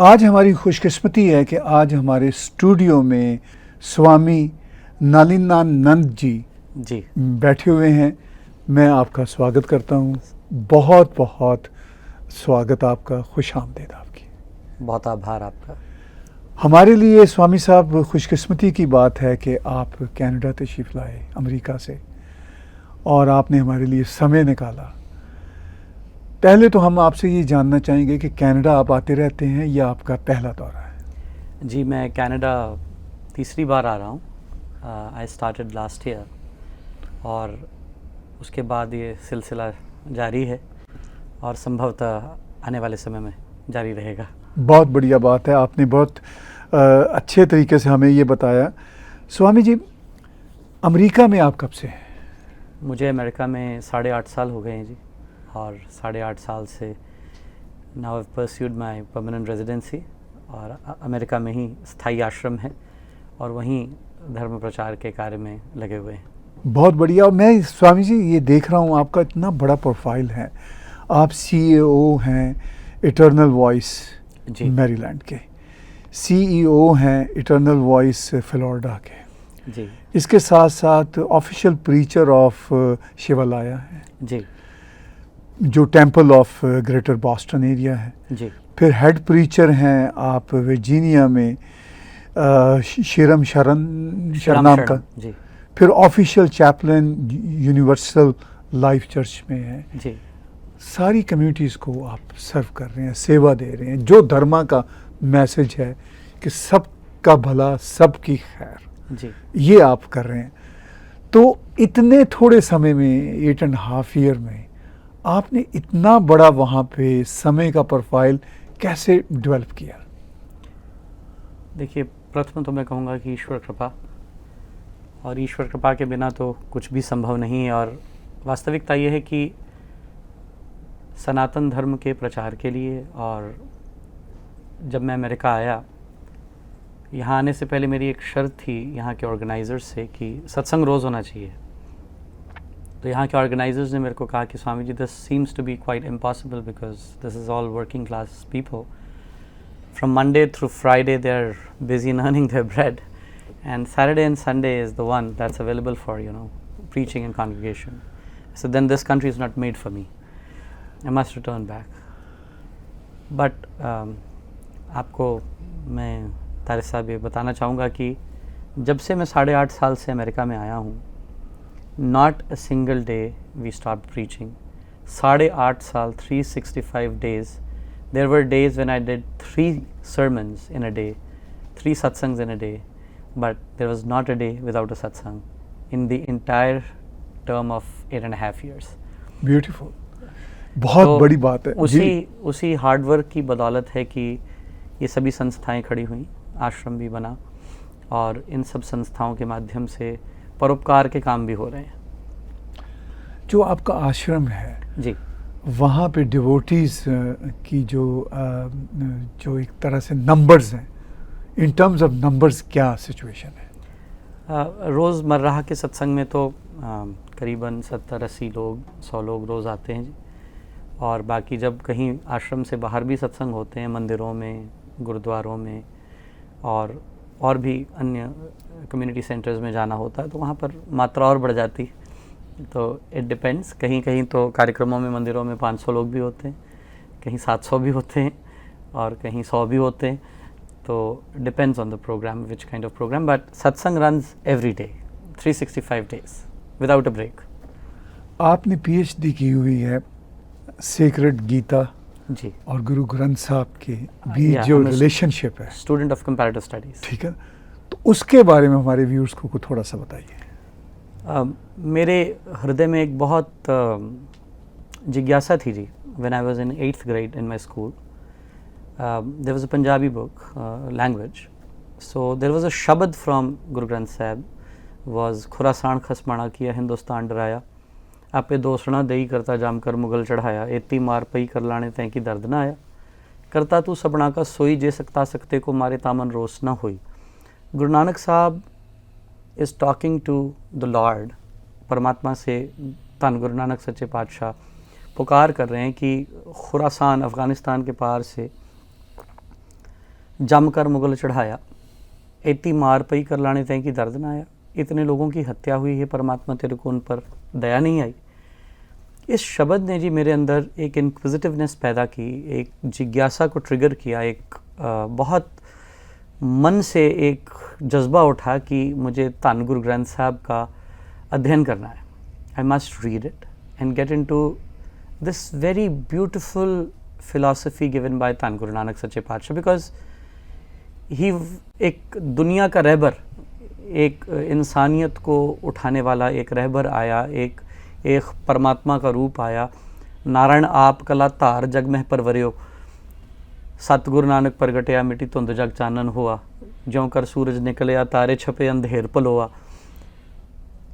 आज हमारी खुशकिस्मती है कि आज हमारे स्टूडियो में स्वामी नलिनानंद जी बैठे हुए हैं। मैं आपका स्वागत करता हूँ। बहुत बहुत स्वागत आपका, खुश आमदीद आपकी। बहुत आभार आपका। हमारे लिए स्वामी साहब खुशकिस्मती की बात है कि आप कनाडा तशरीफ़ लाए अमेरिका से, और आपने हमारे लिए समय निकाला। पहले तो हम आपसे ये जानना चाहेंगे कि कनाडा आप आते रहते हैं या आपका पहला दौरा है? जी, मैं कनाडा तीसरी बार आ रहा हूँ। आई स्टार्टेड लास्ट ईयर और उसके बाद ये सिलसिला जारी है और संभवतः आने वाले समय में जारी रहेगा। बहुत बढ़िया बात है, आपने बहुत अच्छे तरीके से हमें ये बताया। स्वामी जी, अमेरिका में आप कब से हैं? मुझे अमेरिका में 8.5 साल हो गए हैं जी, और 8.5 साल से now I pursued my permanent residency, और अमेरिका में ही स्थायी आश्रम है और वहीं धर्म प्रचार के कार्य में लगे हुए हैं। बहुत बढ़िया। और मैं स्वामी जी ये देख रहा हूँ, आपका इतना बड़ा प्रोफाइल है। आप CEO हैं इटर्नल वॉइस मैरीलैंड के, CEO हैं इटर्नल वॉइस फ्लोरिडा के जी। इसके साथ साथ ऑफिशियल प्रीचर ऑफ शिवालया है जी जो temple of greater Boston area है जी। फिर हेड प्रीचर हैं आप वर्जीनिया में श्रीराम शरणम का जी। फिर official Chaplin universal life church में है जी। सारी कम्युनिटीज़ को आप सर्व कर रहे हैं, सेवा दे रहे हैं। जो धर्मा का मैसेज है कि सबका भला सबकी खैर, जी, ये आप कर रहे हैं। तो इतने थोड़े समय में 8.5 ईयर में आपने इतना बड़ा वहाँ पे समय का प्रोफाइल कैसे डेवलप किया? देखिए, प्रथम तो मैं कहूँगा कि ईश्वर कृपा, और ईश्वर कृपा के बिना तो कुछ भी संभव नहीं है। और वास्तविकता ये है कि सनातन धर्म के प्रचार के लिए, और जब मैं अमेरिका आया, यहाँ आने से पहले मेरी एक शर्त थी यहाँ के ऑर्गेनाइज़र्स से कि सत्संग रोज़ होना चाहिए। तो यहाँ के ऑर्गेनाइजर्स ने मेरे को कहा कि Swami ji, this seems to be quite impossible because this is all working class people, from Monday through Friday they are busy in earning their bread, and Saturday and Sunday is the one that's available for, preaching and congregation. So then this country is not made for me. I must return back. But आपको मैं तारिक साहब ये बताना चाहूँगा कि जब से मैं 8.5 साल से अमेरिका में आया हूँ, not a single day we stopped preaching. 8.5 साल, 365 days. There were days when I did 3 sermons in a day, 3 satsangs in a day. But there was not a day without a satsang in the entire term of 8.5 years. Beautiful. बहुत बड़ी बात है। उसी hard work की बदौलत है कि ये सभी संस्थाएं खड़ी हुई, आश्रम भी बना, और इन सब संस्थाओं के माध्यम से परोपकार के काम भी हो रहे हैं। जो आपका आश्रम है जी, वहाँ पे डिवोटीज़ की जो एक तरह से नंबर्स हैं, इन टर्म्स ऑफ नंबर्स क्या सिचुएशन है? रोज़मर्रा के सत्संग में तो करीबन 70-80 लोग, 100 लोग रोज़ आते हैं जी। और बाकी जब कहीं आश्रम से बाहर भी सत्संग होते हैं, मंदिरों में, गुरुद्वारों में, और भी अन्य कम्युनिटी सेंटर्स में जाना होता है, तो वहाँ पर मात्रा और बढ़ जाती। तो इट डिपेंड्स, कहीं कहीं तो कार्यक्रमों में, मंदिरों में 500 लोग भी होते हैं, कहीं 700 भी होते हैं, और कहीं 100 भी होते हैं। तो depends on the program, which kind of program, but satsang runs every day, 365 days without a break. आपने PhD की हुई है सेक्रेड गीता जी, और गुरु ग्रंथ साहब के बीच जो रिलेशनशिप है, स्टूडेंट ऑफ कंपैरेटिव स्टडीज़, ठीक है, तो उसके बारे में हमारे व्यूअर्स को थोड़ा सा बताइए। मेरे हृदय में एक बहुत जिज्ञासा थी जी। When I was in 8th grade in my school, there was a Punjabi book, language. So there was a shabad from Guru Granth Sahib, was Khurasan खसमाना किया हिंदुस्तान डराया, आपे दोसना दई करता जाम कर मुगल चढ़ाया, एती मार पई कर लाने तैं की दर्द ना आया, करता तू सबना का सोई जे सकता सकते को मारे तामन रोस ना हुई। Guru Nanak Sahab is talking to the lord, परमात्मा से धन गुरु नानक सच्चे पातशाह पुकार कर रहे हैं कि खुरासान, अफ़गानिस्तान के पार से जम कर मुगल चढ़ाया, इतनी मार पई कर लाने तय की दर्द ना आया, इतने लोगों की हत्या हुई है परमात्मा तेरे को उन पर दया नहीं आई। इस शब्द ने जी मेरे अंदर एक इंक्विजिटिवनेस पैदा की, एक जिज्ञासा को ट्रिगर किया, एक बहुत मन से एक जज्बा उठा कि मुझे धन गुरु ग्रंथ साहब का अध्ययन करना है। I must read it and get into this very beautiful philosophy given by धन गुरु नानक सच्चे पातशाह, बिकॉज ही एक दुनिया का रहबर, एक इंसानियत को उठाने वाला एक रहबर आया, एक परमात्मा का रूप आया। नारायण आप कला धार जग में परवरियो, सतगुरु नानक प्रगटिया मिट्टी धुंध जग चानन हुआ, ज्यों कर सूरज निकलिया तारे छपे अंधेर पलोआ।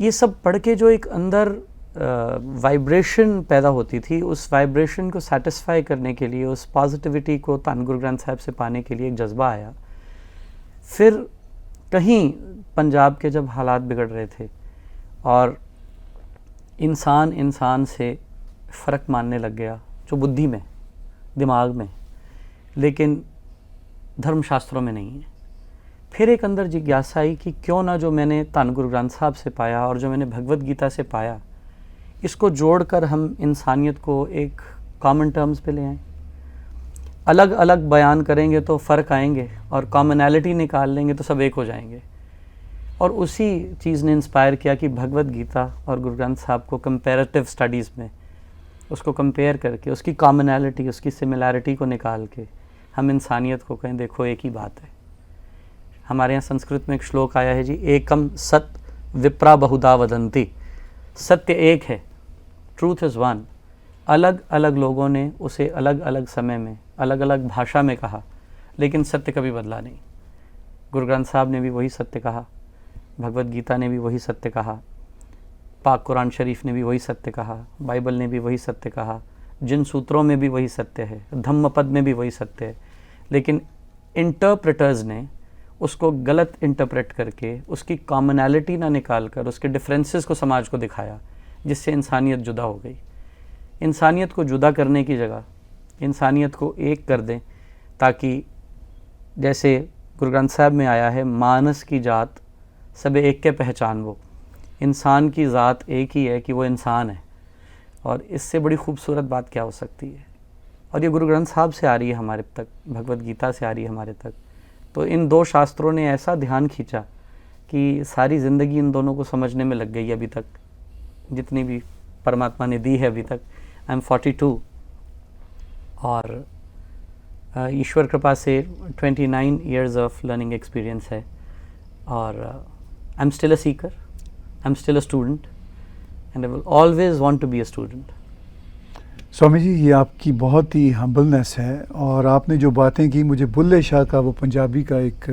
ये सब पढ़ के जो एक अंदर वाइब्रेशन पैदा होती थी, उस वाइब्रेशन को सेटिस्फाई करने के लिए, उस पॉजिटिविटी को धन गुरु ग्रंथ साहब से पाने के लिए एक जज्बा आया। फिर कहीं पंजाब के जब हालात बिगड़ रहे थे और इंसान से फ़र्क मानने लग गया, जो बुद्धि में, दिमाग में, लेकिन धर्मशास्त्रों में नहीं है। फिर एक अंदर जिज्ञासा आई कि क्यों ना जो मैंने धन गुरु ग्रंथ साहब से पाया और जो मैंने भगवत गीता से पाया, इसको जोड़कर हम इंसानियत को एक कॉमन टर्म्स पे ले आएँ। अलग अलग बयान करेंगे तो फ़र्क आएंगे और कॉमनैलिटी निकाल लेंगे तो सब एक हो जाएंगे। और उसी चीज़ ने इंस्पायर किया कि भगवत गीता और गुरु ग्रंथ साहब को कंपैरेटिव स्टडीज़ में उसको कंपेयर करके, उसकी कॉमनैलिटी, उसकी सिमिलैरिटी को निकाल के हम इंसानियत को कहें देखो एक ही बात है। हमारे यहाँ संस्कृत में एक श्लोक आया है जी, एकम सत विप्रा बहुधा वदंती, सत्य एक है, ट्रूथ इज़ वन। अलग अलग लोगों ने उसे अलग अलग समय में अलग अलग भाषा में कहा, लेकिन सत्य कभी बदला नहीं। गुरु ग्रंथ साहब ने भी वही सत्य कहा, भगवत गीता ने भी वही सत्य कहा, पाक कुरान शरीफ ने भी वही सत्य कहा, बाइबल ने भी वही सत्य कहा, जिन सूत्रों में भी वही सत्य है, धम्मपद में भी वही सत्य है। लेकिन इंटरप्रेटर्स ने उसको गलत इंटरप्रेट करके उसकी कॉमनैलिटी ना निकाल कर उसके डिफरेंसेस को समाज को दिखाया, जिससे इंसानियत जुदा हो गई। इंसानियत को जुदा करने की जगह इंसानियत को एक कर दें, ताकि जैसे गुरु ग्रंथ साहब में आया है, मानस की जात सब एक के पहचान वो। इंसान की ज़ात एक ही है कि वो इंसान है, और इससे बड़ी खूबसूरत बात क्या हो सकती है। और ये गुरु ग्रंथ साहब से आ रही है हमारे तक, भगवत गीता से आ रही है हमारे तक। तो इन दो शास्त्रों ने ऐसा ध्यान खींचा कि सारी ज़िंदगी इन दोनों को समझने में लग गई अभी तक, जितनी भी परमात्मा ने दी है अभी तक। आई एम 42 और ईश्वर कृपा से 29 ईयर्स ऑफ लर्निंग एक्सपीरियंस है, और I am still a seeker, I am still a student, and I will always want to be a student. Swami ji, ये आपकी बहुत ही हम्बलनेस है, और आपने जो बातें की, मुझे बुल्ले शाह का वो पंजाबी का एक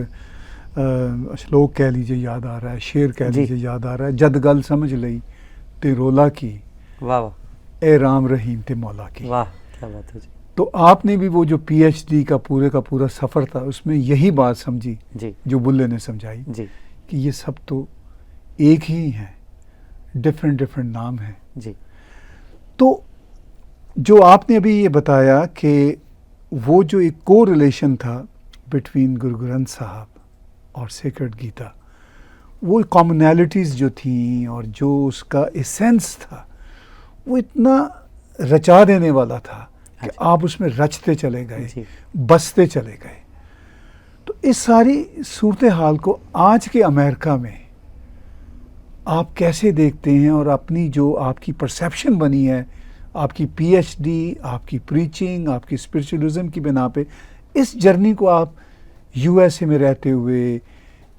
श्लोक कह लीजिए याद आ रहा है, शेर कह लीजिए याद आ रहा है, जद गल समझ लई ते रोला की, वाह वाह, ए राम रहीम ते मौला की। वाह क्या बात है जी। तो आपने भी वो जो PhD का पूरा सफ़र था, उसमें यही बात समझी जी जो बुल्ले ने समझाई जी कि ये सब तो एक ही हैं, डिफरेंट नाम हैं जी। तो जो आपने अभी ये बताया कि वो जो एक को रिलेशन था बिटवीन गुरु ग्रंथ साहब और सेक्रेड गीता, वो कॉमनैलिटीज़ जो थी और जो उसका एसेंस था, वो इतना रचा देने वाला था कि आप उसमें रचते चले गए, बसते चले गए। तो इस सारी सूरत हाल को आज के अमेरिका में आप कैसे देखते हैं, और अपनी जो आपकी परसेप्शन बनी है, आपकी PhD, आपकी प्रीचिंग, आपकी स्पिरिचुअलिज्म की बिना पे, इस जर्नी को आप USA में रहते हुए,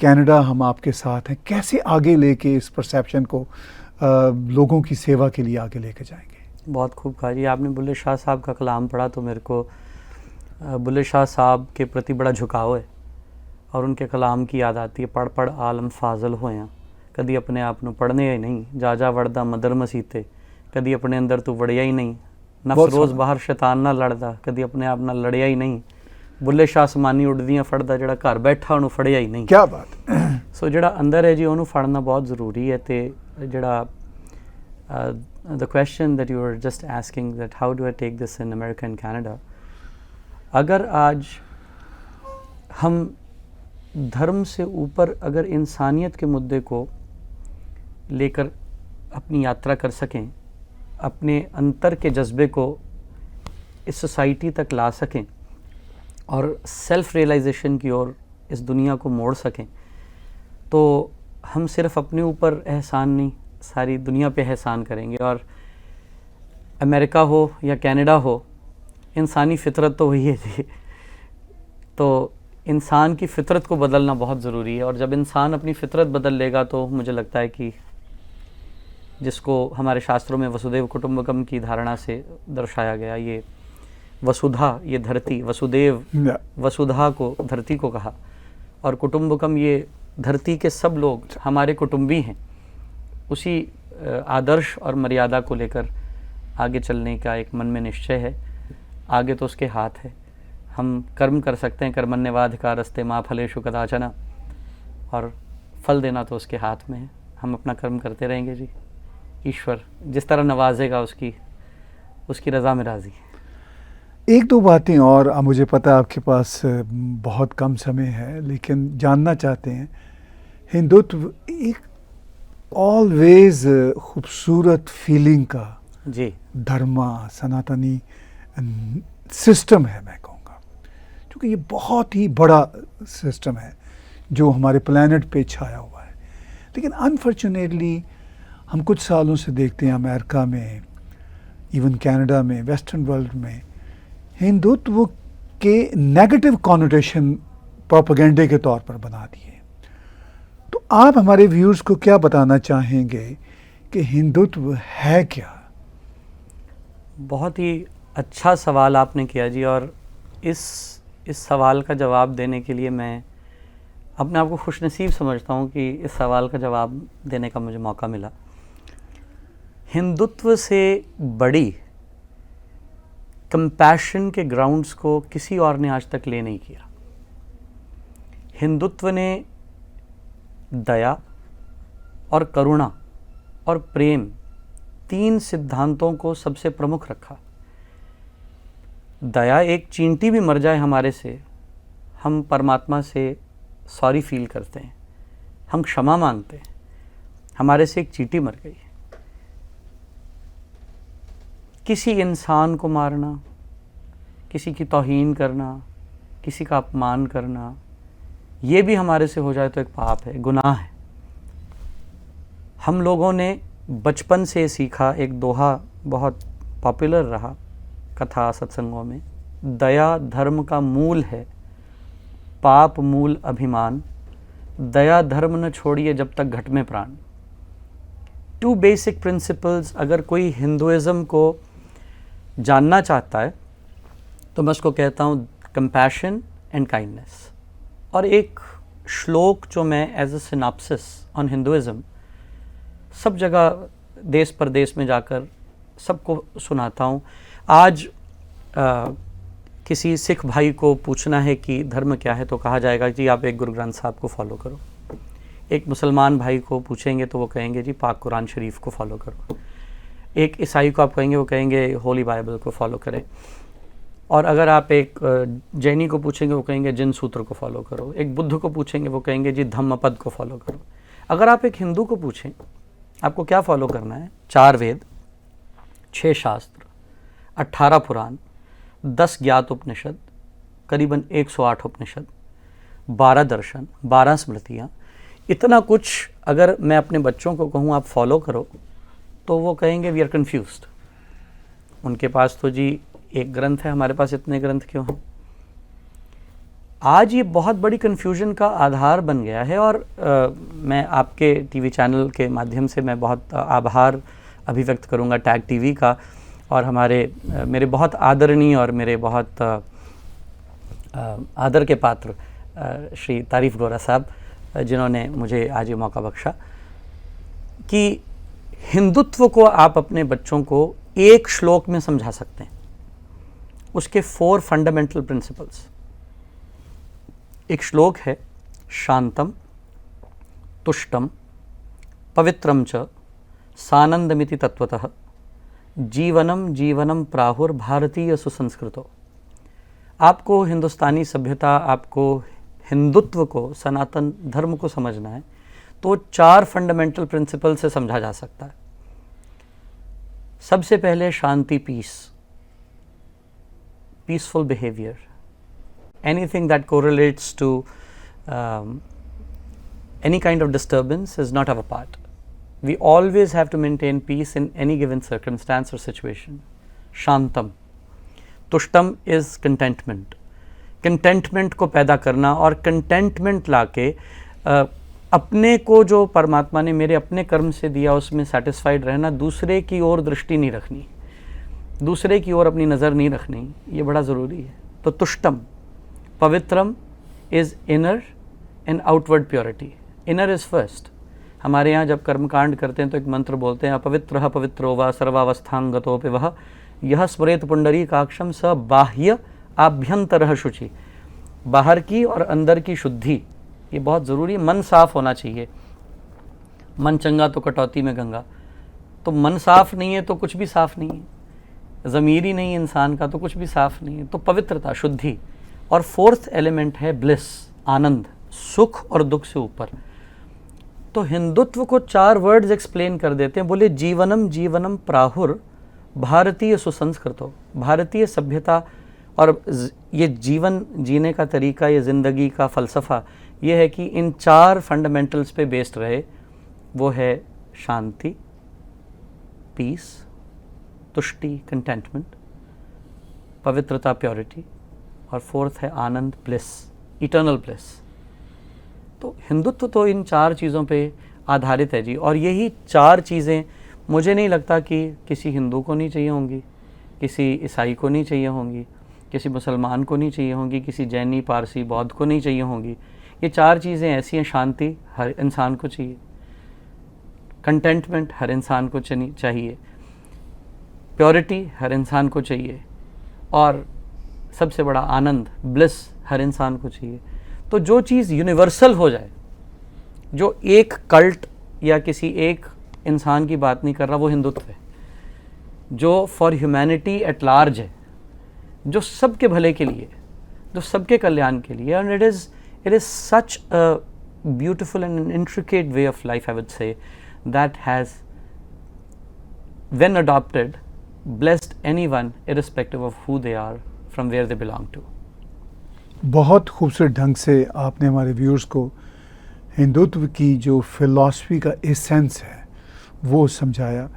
कनाडा हम आपके साथ हैं, कैसे आगे लेके इस परसेप्शन को लोगों की सेवा के लिए आगे लेके जाएंगे? बहुत खूब कहा जी आपने। बुल्ले शाह साहब का कलाम पढ़ा तो मेरे को बुल्ले शाह साहब के प्रति बड़ा झुकाव है, और उनके कलाम की याद आती है, पढ़ पढ़ आलम फाजल होया, कदी अपने आप ਨੂੰ पढ़ने ही नहीं, जा जा वड़दा मदर मसीते, कदी अपने अंदर तू वड़िया ही नहीं, नफ्स रोज़ बाहर शैतान ना लड़दा, कदी अपने आप ਨਾਲ लड़िया ही नहीं, बुल्ले शाह समानी उड़दियाँ फड़दा, ਜਿਹੜਾ ਘਰ ਬੈਠਾ ਉਹਨੂੰ ਫੜਿਆ ਹੀ ਨਹੀਂ। क्या बात। ਸੋ ਜਿਹੜਾ ਅੰਦਰ ਹੈ ਜੀ ਉਹਨੂੰ ਫੜਨਾ ਬਹੁਤ ਜ਼ਰੂਰੀ ਹੈ। ਤੇ ਜਿਹੜਾ the question that you were just asking, that how do I take this in America and Canada, अगर आज हम धर्म से ऊपर अगर इंसानियत के मुद्दे को लेकर अपनी यात्रा कर सकें, अपने अंतर के जज्बे को इस सोसाइटी तक ला सकें और सेल्फ रियलाइजेशन की ओर इस दुनिया को मोड़ सकें, तो हम सिर्फ अपने ऊपर एहसान नहीं, सारी दुनिया पे एहसान करेंगे। और अमेरिका हो या कनाडा हो, इंसानी फितरत तो वही है जी। तो इंसान की फितरत को बदलना बहुत ज़रूरी है, और जब इंसान अपनी फितरत बदल लेगा तो मुझे लगता है कि जिसको हमारे शास्त्रों में वसुदेव कुटुंबकम की धारणा से दर्शाया गया, ये वसुधा, ये धरती, वसुदेव वसुधा को, धरती को कहा, और कुटुंबकम ये धरती के सब लोग हमारे कुटुंबी हैं, उसी आदर्श और मर्यादा को लेकर आगे चलने का एक मन में निश्चय है। आगे तो उसके हाथ है, हम कर्म कर सकते हैं, कर्मण्यवाधिकारस्ते मा फलेषु कदाचन, और फल देना तो उसके हाथ में है। हम अपना कर्म करते रहेंगे जी, ईश्वर जिस तरह नवाजेगा उसकी रज़ा में राज़ी। एक दो बातें और, मुझे पता है आपके पास बहुत कम समय है, लेकिन जानना चाहते हैं, हिंदुत्व एक ऑलवेज खूबसूरत फीलिंग का जी धर्म, सनातनी सिस्टम है, मैं कहूँगा, क्योंकि ये बहुत ही बड़ा सिस्टम है जो हमारे प्लेनेट पे छाया हुआ है। लेकिन अनफॉर्चुनेटली हम कुछ सालों से देखते हैं अमेरिका में, इवन कनाडा में, वेस्टर्न वर्ल्ड में, हिंदुत्व के नेगेटिव कॉनोटेशन प्रोपेगेंडे के तौर पर बना दिए। तो आप हमारे व्यूअर्स को क्या बताना चाहेंगे कि हिंदुत्व है क्या? बहुत ही अच्छा सवाल आपने किया जी, और इस सवाल का जवाब देने के लिए मैं अपने आप को खुशनसीब समझता हूँ कि इस सवाल का जवाब देने का मुझे मौका मिला। हिंदुत्व से बड़ी कंपैशन के ग्राउंड्स को किसी और ने आज तक ले नहीं किया। हिंदुत्व ने दया और करुणा और प्रेम, तीन सिद्धांतों को सबसे प्रमुख रखा। दया, एक चींटी भी मर जाए हमारे से, हम परमात्मा से सॉरी फील करते हैं, हम क्षमा मांगते हैं, हमारे से एक चींटी मर गई। किसी इंसान को मारना, किसी की तौहीन करना, किसी का अपमान करना, ये भी हमारे से हो जाए तो एक पाप है, गुनाह है। हम लोगों ने बचपन से सीखा, एक दोहा बहुत पॉपुलर रहा कथा सत्संगों में, दया धर्म का मूल है, पाप मूल अभिमान, दया धर्म न छोड़िए जब तक घट में प्राण। टू बेसिक प्रिंसिपल्स, अगर कोई हिंदुइज्म को जानना चाहता है तो मैं उसको कहता हूँ कंपैशन एंड काइंडनेस। और एक श्लोक जो मैं as a synopsis on Hinduism सब जगह देश परदेश में जाकर सबको सुनाता हूँ। आज किसी सिख भाई को पूछना है कि धर्म क्या है, तो कहा जाएगा जी आप एक गुरु ग्रंथ साहब को फॉलो करो। एक मुसलमान भाई को पूछेंगे तो वो कहेंगे जी पाक कुरान शरीफ को फॉलो करो। एक ईसाई को आप कहेंगे, वो कहेंगे होली बाइबल को फॉलो करें। और अगर आप एक जैनी को पूछेंगे, वो कहेंगे जिन सूत्र को फॉलो करो। एक बुद्ध को पूछेंगे, वो कहेंगे जी धम्मपद को फॉलो करो। अगर आप एक हिंदू को पूछें आपको क्या फॉलो करना है, 4 वेद, 6 शास्त्र, 18 पुराण, 10 ज्ञात उपनिषद, करीबन 108 उपनिषद, 12 दर्शन, 12 स्मृतियाँ, इतना कुछ अगर मैं अपने बच्चों को कहूँ आप फॉलो करो, तो वो कहेंगे वी आर कन्फ्यूज्ड। उनके पास तो जी एक ग्रंथ है, हमारे पास इतने ग्रंथ क्यों हैं? आज ये बहुत बड़ी कन्फ्यूजन का आधार बन गया है। और मैं आपके टीवी चैनल के माध्यम से मैं बहुत आभार अभिव्यक्त करूंगा टैग टीवी का, और मेरे बहुत आदरणीय और मेरे बहुत आदर के पात्र श्री तारीफ गोरा साहब, जिन्होंने मुझे आज ये मौका बख्शा कि हिंदुत्व को आप अपने बच्चों को एक श्लोक में समझा सकते हैं। उसके 4 फंडामेंटल प्रिंसिपल्स। एक श्लोक है, शांतम तुष्टम पवित्रम च सानंदमिति तत्वतः जीवनम जीवनम प्राहुर भारतीय सुसंस्कृतो। आपको हिंदुस्तानी सभ्यता, आपको हिंदुत्व को, सनातन धर्म को समझना है तो 4 फंडामेंटल प्रिंसिपल से समझा जा सकता है। सबसे पहले शांति, peaceful behaviour, anything that correlates to any kind of disturbance is not our part. We always have to maintain peace in any given circumstance or situation. Shantam. Tushtam is contentment. Contentment को पैदा करना और contentment लाके अपने को जो परमात्मा ने मेरे अपने कर्म से दिया उसमें satisfied रहना, दूसरे की ओर दृष्टि नहीं रखनी, दूसरे की ओर अपनी नज़र नहीं रखनी, ये बड़ा ज़रूरी है। तो तुष्टम, पवित्रम is inner and outward purity. Inner is first. हमारे यहाँ जब कर्मकांड करते हैं तो एक मंत्र बोलते हैं, अपवित्रः पवित्रो वा सर्वावस्थांगतोऽपि वः यह स्मरेत पुंडरीकाक्षं स बाह्य आभ्यंतरः शुचि। बाहर की और अंदर की शुद्धि ये बहुत ज़रूरी है। मन साफ होना चाहिए। मन चंगा तो कटौती में गंगा। तो मन साफ नहीं है तो कुछ भी साफ नहीं है। ज़मीर ही नहीं इंसान का तो कुछ भी साफ नहीं है। तो पवित्रता, शुद्धि। और 4th एलिमेंट है ब्लिस, आनंद, सुख और दुख से ऊपर। तो हिंदुत्व को 4 वर्ड्स एक्सप्लेन कर देते हैं। बोले जीवनम जीवनम प्राहुर भारतीय सुसंस्कृतो। भारतीय सभ्यता और ये जीवन जीने का तरीका, ये ज़िंदगी का फ़लसफ़ा ये है कि इन 4 फंडामेंटल्स पे बेस्ड रहे। वो है शांति, पीस, तुष्टि, कंटेंटमेंट, पवित्रता, प्योरिटी, और 4th है आनंद, ब्लिस, इटर्नल ब्लिस। तो हिंदुत्व तो इन 4 चीज़ों पे आधारित है जी। और यही 4 चीज़ें मुझे नहीं लगता कि किसी हिंदू को नहीं चाहिए होंगी, किसी ईसाई को नहीं चाहिए होंगी, किसी मुसलमान को नहीं चाहिए होंगी, किसी जैनी, पारसी, बौद्ध को नहीं चाहिए होंगी। ये 4 चीज़ें ऐसी हैं। शांति हर इंसान को चाहिए, कंटेंटमेंट हर इंसान को चाहिए, प्योरिटी हर इंसान को चाहिए, और सबसे बड़ा आनंद, ब्लिस हर इंसान को चाहिए। तो जो चीज़ यूनिवर्सल हो जाए, जो एक कल्ट या किसी एक इंसान की बात नहीं कर रहा, वो हिंदुत्व है। जो फॉर ह्यूमैनिटी एट लार्ज है, जो सबके भले के लिए, जो सबके कल्याण के लिए। And it is such a beautiful and intricate way of life, I would say, that has when adopted blessed anyone irrespective of who they are, from where they belong to. बहुत खूबसूरत ढंग से आपने हमारे व्यूअर्स को हिंदुत्व की जो philosophy का एसेंस है वो समझाया।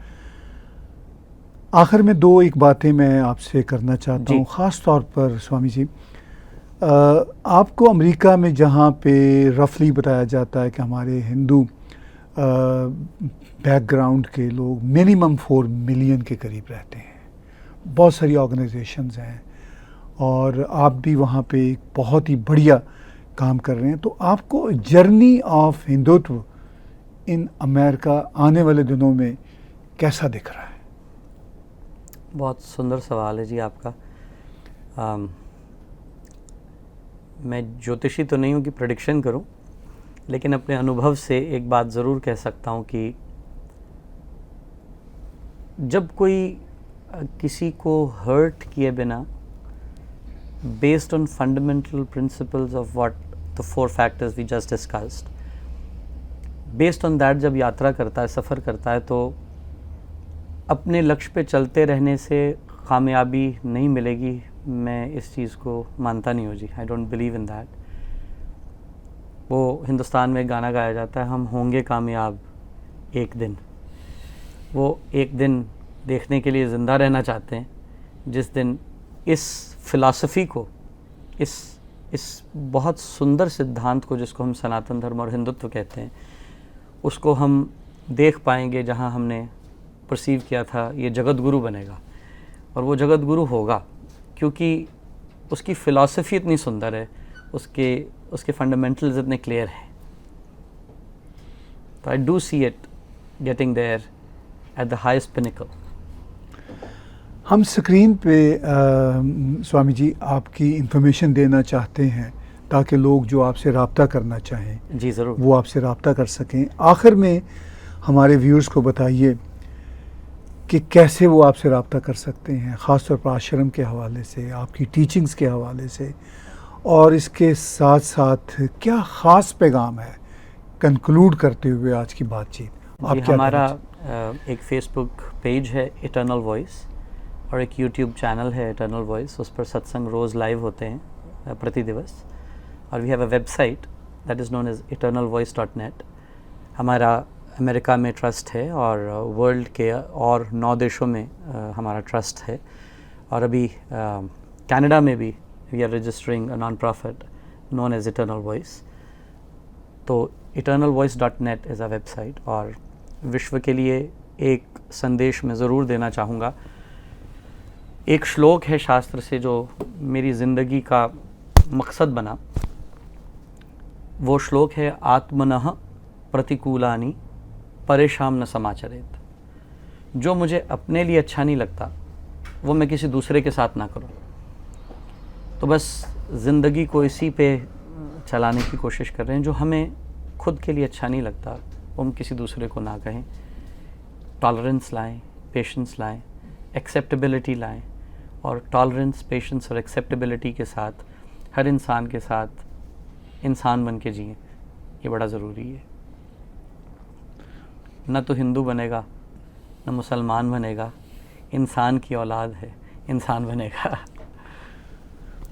आखिर में 1 बातें मैं आपसे करना चाहता हूँ, ख़ास तौर पर स्वामी जी। आपको अमेरिका में जहाँ पे रफली बताया जाता है कि हमारे हिंदू बैकग्राउंड के लोग मिनिमम 4 मिलियन के करीब रहते हैं, बहुत सारी ऑर्गेनाइजेशंस हैं और आप भी वहाँ पे एक बहुत ही बढ़िया काम कर रहे हैं। तो आपको journey of Hindutva in America आने वाले दिनों में कैसा दिख रहा है? बहुत सुंदर सवाल है जी आपका। मैं ज्योतिषी तो नहीं हूँ कि प्रेडिक्शन करूँ, लेकिन अपने अनुभव से एक बात ज़रूर कह सकता हूँ कि जब कोई किसी को हर्ट किए बिना, based on fundamental principles of what the 4 factors we just discussed, based on that जब यात्रा करता है, सफ़र करता है, तो अपने लक्ष्य पे चलते रहने से कामयाबी नहीं मिलेगी। मैं इस चीज़ को मानता नहीं हूँ जी। I don't believe in that. वो हिंदुस्तान में एक गाना गाया जाता है, हम होंगे कामयाब एक दिन। वो एक दिन देखने के लिए ज़िंदा रहना चाहते हैं जिस दिन इस फ़िलासफ़ी को, इस बहुत सुंदर सिद्धांत को जिसको हम सनातन धर्म और हिंदुत्व कहते हैं, उसको हम देख पाएंगे, जहाँ हमने परसीव किया था ये जगत गुरु बनेगा। और वो जगत गुरु होगा क्योंकि उसकी फ़िलासफ़ी इतनी सुंदर है, उसके फंडामेंटल्स इतने क्लियर हैं। तो I do see it getting there at the highest pinnacle. हम स्क्रीन पे स्वामी जी आपकी इंफॉर्मेशन देना चाहते हैं ताकि लोग जो आपसे रब्ता करना चाहें जी ज़रूर वो आपसे रब्ता कर सकें। आखिर में हमारे व्यूअर्स को बताइए कि कैसे वो आपसे रब्ता कर सकते हैं, ख़ास तौर पर आश्रम के हवाले से, आपकी टीचिंग्स के हवाले से, और इसके साथ साथ क्या ख़ास पैगाम है कंक्लूड करते हुए आज की बातचीत? जी, हमारा एक फेसबुक पेज है इटर्नल वॉइस और एक यूट्यूब चैनल है इटर्नल वॉइस, उस पर सत्संग रोज़ लाइव होते हैं प्रति दिवस। और we have a website that is known as eternalvoice.net। हमारा अमेरिका में ट्रस्ट है और वर्ल्ड के और 9 देशों में हमारा ट्रस्ट है। और अभी कनाडा में भी we are registering a non profit known as eternal voice. तो eternalvoice.net इज़ अ वेबसाइट। और विश्व के लिए एक संदेश मैं ज़रूर देना चाहूँगा। एक श्लोक है शास्त्र से जो मेरी ज़िंदगी का मकसद बना। वो श्लोक है, आत्मनः प्रतिकूलानि परेशान न समाचरेत। जो मुझे अपने लिए अच्छा नहीं लगता वो मैं किसी दूसरे के साथ ना करूं। तो बस ज़िंदगी को इसी पे चलाने की कोशिश कर रहे हैं। जो हमें खुद के लिए अच्छा नहीं लगता वो हम किसी दूसरे को ना कहें। टॉलरेंस लाएं, पेशेंस लाएं, एक्सेप्टेबिलिटी लाएं। और टॉलरेंस, पेशेंस और एक्सेप्टेबिलिटी के साथ हर इंसान के साथ इंसान बन के जिएं, ये बड़ा ज़रूरी है। न तो हिंदू बनेगा न मुसलमान बनेगा, इंसान की औलाद है, इंसान बनेगा।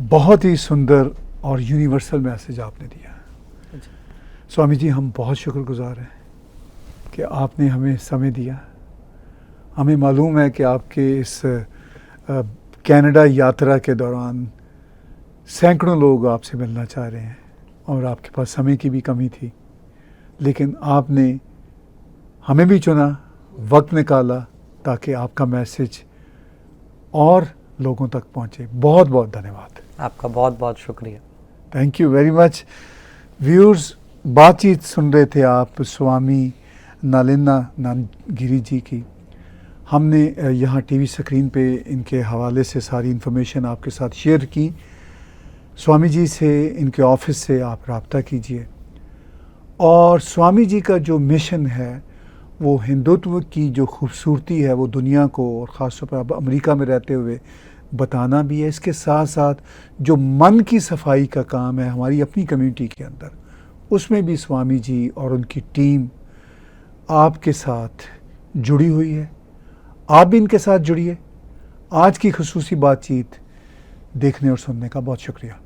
बहुत ही सुंदर और यूनिवर्सल मैसेज आपने दिया। स्वामी जी, हम बहुत शुक्रगुजार हैं कि आपने हमें समय दिया। हमें मालूम है कि आपके इस कनाडा यात्रा के दौरान सैकड़ों लोग आपसे मिलना चाह रहे हैं और आपके पास समय की भी कमी थी, लेकिन आपने हमें भी चुना, वक्त निकाला ताकि आपका मैसेज और लोगों तक पहुंचे। बहुत बहुत धन्यवाद। आपका बहुत बहुत शुक्रिया। Thank you very much. Viewers, बातचीत सुन रहे थे आप स्वामी नलिना गिरी जी की। हमने यहाँ टीवी स्क्रीन पे इनके हवाले से सारी इन्फॉर्मेशन आपके साथ शेयर की। स्वामी जी से, इनके ऑफिस से आप रब्ता कीजिए। और स्वामी जी का जो मिशन है वो हिंदुत्व की जो खूबसूरती है वो दुनिया को, और ख़ास तौर पर अब अमेरिका में रहते हुए, बताना भी है। इसके साथ साथ जो मन की सफाई का काम है हमारी अपनी कम्युनिटी के अंदर, उसमें भी स्वामी जी और उनकी टीम आपके साथ जुड़ी हुई है। आप भी इनके साथ जुड़िए। आज की खुसूसी बातचीत देखने और सुनने का बहुत शुक्रिया।